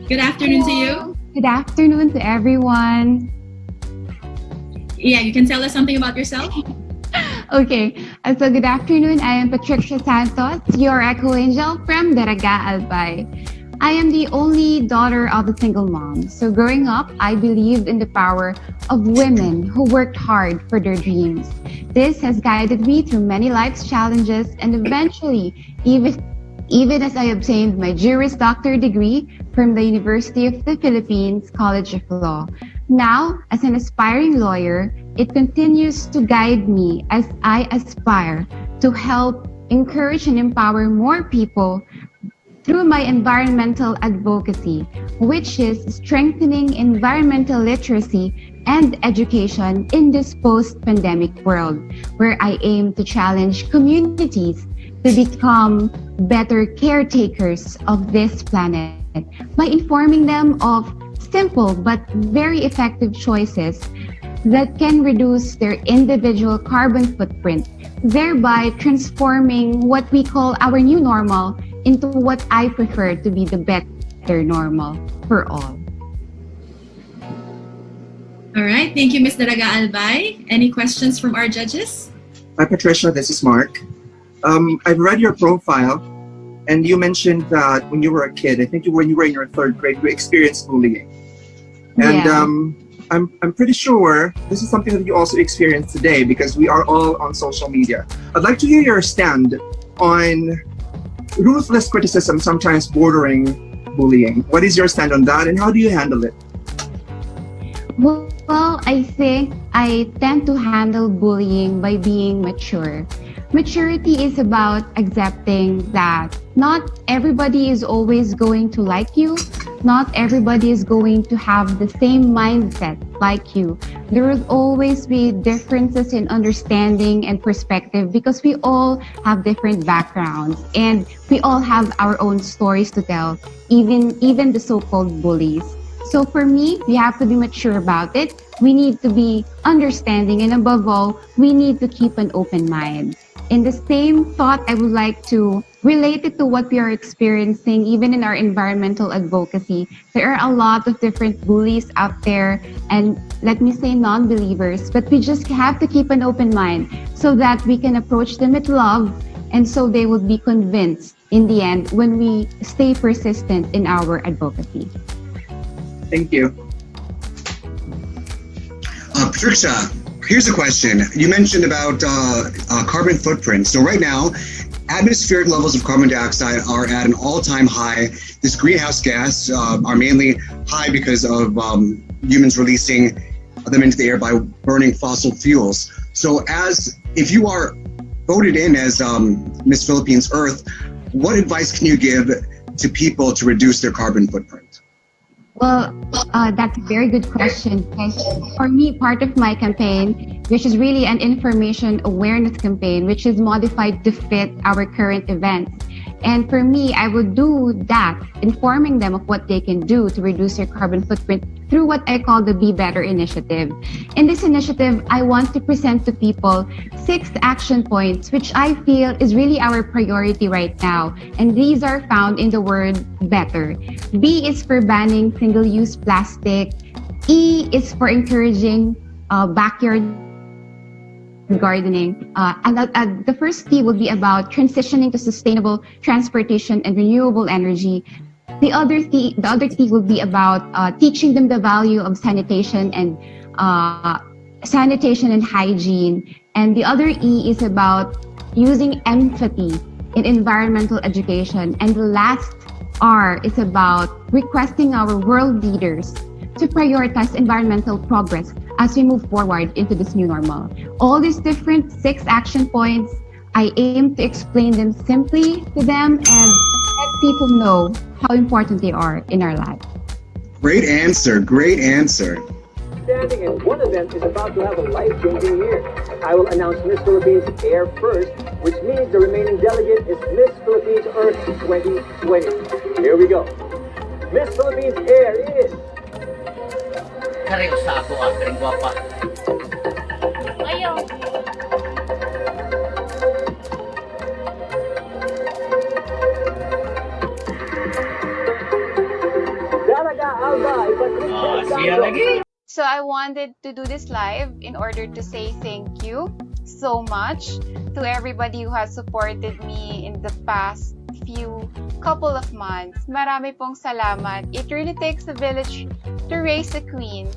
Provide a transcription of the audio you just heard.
Good afternoon to you. Good afternoon to everyone. Yeah, you can tell us something about yourself. Okay, so good afternoon. I am Patrixia Santos, your echo angel from Daraga Albay. I am the only daughter of a single mom. So growing up, I believed in the power of women who worked hard for their dreams. This has guided me through many life's challenges and eventually, even as I obtained my Juris Doctor degree from the University of the Philippines College of Law. Now, as an aspiring lawyer, it continues to guide me as I aspire to help encourage and empower more people through my environmental advocacy, which is strengthening environmental literacy and education in this post-pandemic world, where I aim to challenge communities to become better caretakers of this planet by informing them of simple but very effective choices that can reduce their individual carbon footprint, thereby transforming what we call our new normal into what I prefer to be the better normal for all. All right. Thank you, Ms. Daraga Albay. Any questions from our judges? Hi, Patricia. This is Mark. I've read your profile, and you mentioned that when you were a kid, I think when you were in your third grade, you experienced bullying. And I'm pretty sure this is something that you also experience today because we are all on social media. I'd like to hear your stand on ruthless criticism, sometimes bordering bullying. What is your stand on that, and how do you handle it? Well, I think I tend to handle bullying by being mature. Maturity is about accepting that not everybody is always going to like you. Not everybody is going to have the same mindset like you. There will always be differences in understanding and perspective because we all have different backgrounds and we all have our own stories to tell, even the so-called bullies. So for me, we have to be mature about it. We need to be understanding, and above all, we need to keep an open mind. In the same thought, I would like to relate it to what we are experiencing, even in our environmental advocacy. There are a lot of different bullies out there, and let me say non-believers, but we just have to keep an open mind so that we can approach them with love, and so they would be convinced in the end when we stay persistent in our advocacy. Thank you. Patricia, here's a question. You mentioned about carbon footprint. So right now, atmospheric levels of carbon dioxide are at an all-time high. This greenhouse gas are mainly high because of humans releasing them into the air by burning fossil fuels. So if you are voted in as Miss Philippines Earth, what advice can you give to people to reduce their carbon footprint? Well, that's a very good question. Because for me, part of my campaign, which is really an information awareness campaign, which is modified to fit our current events. And for me, I would do that, informing them of what they can do to reduce their carbon footprint through what I call the Be Better initiative. In this initiative, I want to present to people 6 action points, which I feel is really our priority right now. And these are found in the word better. B is for banning single-use plastic. E is for encouraging backyard gardening. And the first T will be about transitioning to sustainable transportation and renewable energy. The other T will be about teaching them the value of sanitation and hygiene. And the other E is about using empathy in environmental education. And the last R is about requesting our world leaders to prioritize environmental progress as we move forward into this new normal. All these different 6 action points, I aim to explain them simply to them and let people know how important they are in our lives. Great answer, great answer. Standing and one event is about to have a life-changing year. I will announce Miss Philippines Air first, which means the remaining delegate is Miss Philippines Earth 2020. Here we go. Miss Philippines Air is... Seryoso ako, kering guwapa. Ayaw. So I wanted to do this live in order to say thank you so much to everybody who has supported me in the past few couple of months. Marami pong salamat. It really takes a village to raise a queen.